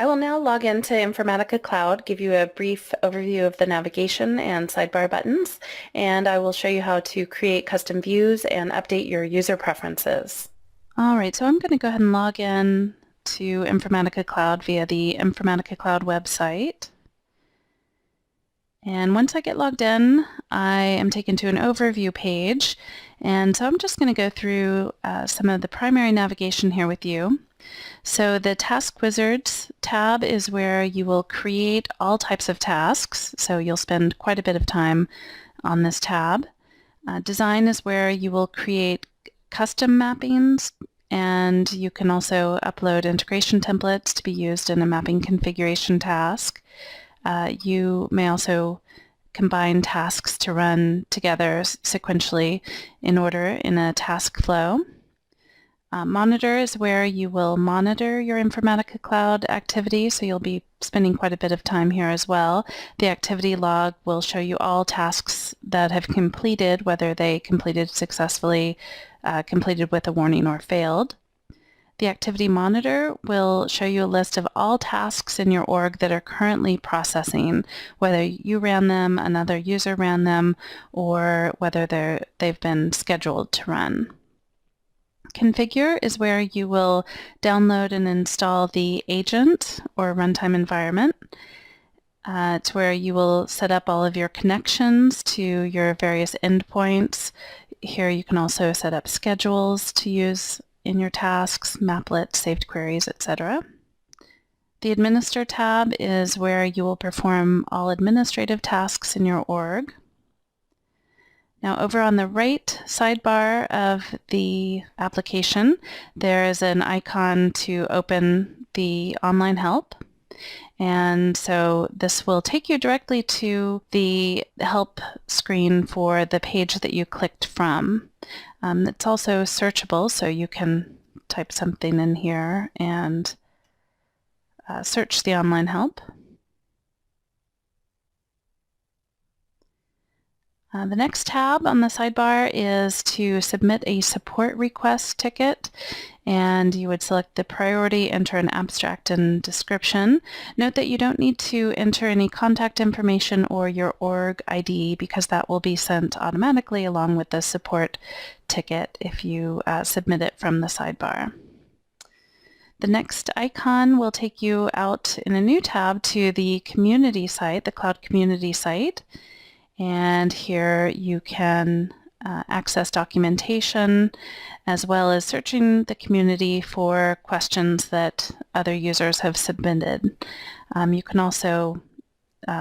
I will now log into Informatica Cloud, give you a brief overview of the navigation and sidebar buttons, and I will show you how to create custom views and update your user preferences. All right, so I'm going to go ahead and log in to Informatica Cloud via the Informatica Cloud website. And once I get logged in, I am taken to an overview page. And so I'm just going to go through some of the primary navigation here with you. So the Task Wizards tab is where you will create all types of tasks. So you'll spend quite a bit of time on this tab. Design is where you will create custom mappings, and you can also upload integration templates to be used in a mapping configuration task. You may also combine tasks to run together sequentially in order in a task flow. Monitor is where you will monitor your Informatica Cloud activity, so you'll be spending quite a bit of time here as well. The activity log will show you all tasks that have completed, whether they completed successfully, completed with a warning, or failed. The activity monitor will show you a list of all tasks in your org that are currently processing, whether you ran them, another user ran them, or whether they've been scheduled to run. Configure is where you will download and install the agent or runtime environment. It's where you will set up all of your connections to your various endpoints. Here you can also set up schedules to use in your tasks, maplets, saved queries, etc. The Administer tab is where you will perform all administrative tasks in your org. Now over on the right sidebar of the application, there is an icon to open the online help. And so this will take you directly to the help screen for the page that you clicked from. It's also searchable, so you can type something in here and search the online help. The next tab on the sidebar is to submit a support request ticket, and you would select the priority, enter an abstract and description. Note that you don't need to enter any contact information or your org ID, because that will be sent automatically along with the support ticket if you submit it from the sidebar. The next icon will take you out in a new tab to the community site, the Cloud Community site. And here you can access documentation as well as searching the community for questions that other users have submitted. You can also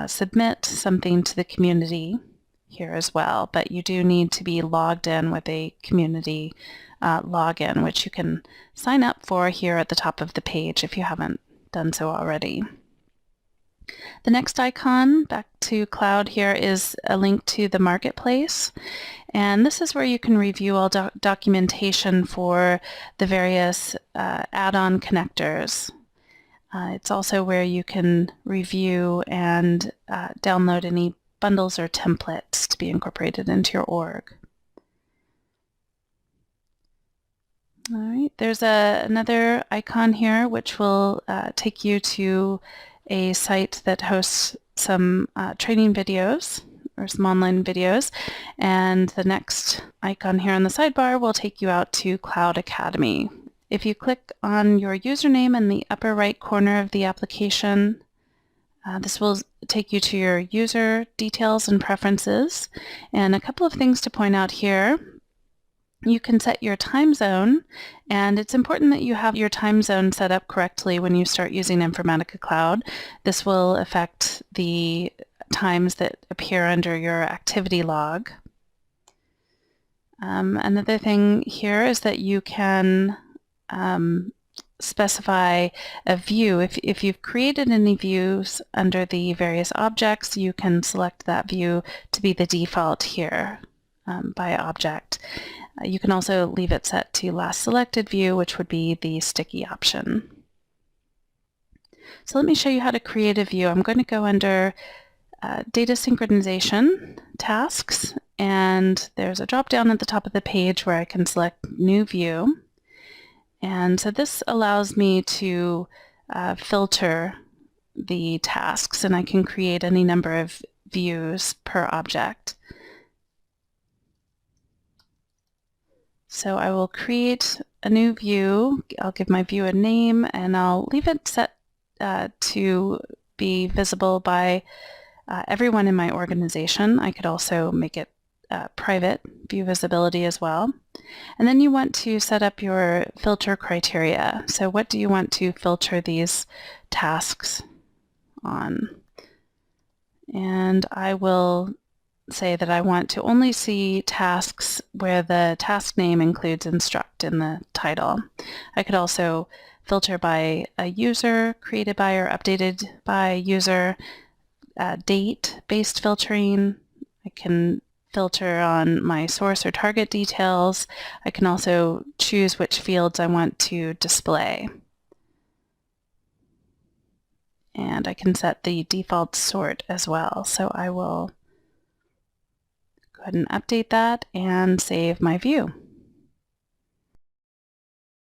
submit something to the community here as well, but you do need to be logged in with a community login, which you can sign up for here at the top of the page if you haven't done so already. The next icon, back to Cloud here, is a link to the Marketplace. And this is where you can review all documentation for the various add-on connectors. It's also where you can review and download any bundles or templates to be incorporated into your org. All right, there's another icon here which will take you to a site that hosts some training videos or some online videos, and the next icon here on the sidebar will take you out to Cloud Academy. If you click on your username in the upper right corner of the application, this will take you to your user details and preferences. And a couple of things to point out here. You can set your time zone, and it's important that you have your time zone set up correctly when you start using Informatica Cloud. This will affect the times that appear under your activity log. Another thing here is that you can specify a view. If you've created any views under the various objects, you can select that view to be the default here by object. You can also leave it set to last selected view, which would be the sticky option. So let me show you how to create a view. I'm going to go under Data Synchronization, Tasks, and there's a drop-down at the top of the page where I can select New View. And so this allows me to filter the tasks, and I can create any number of views per object. So I will create a new view. I'll give my view a name, and I'll leave it set to be visible by everyone in my organization. I could also make it private view visibility as well. And then you want to set up your filter criteria. So what do you want to filter these tasks on? And I will say that I want to only see tasks where the task name includes instruct in the title. I could also filter by a user, created by or updated by user, date-based filtering. I can filter on my source or target details. I can also choose which fields I want to display. And I can set the default sort as well. So I will go ahead and update that and save my view.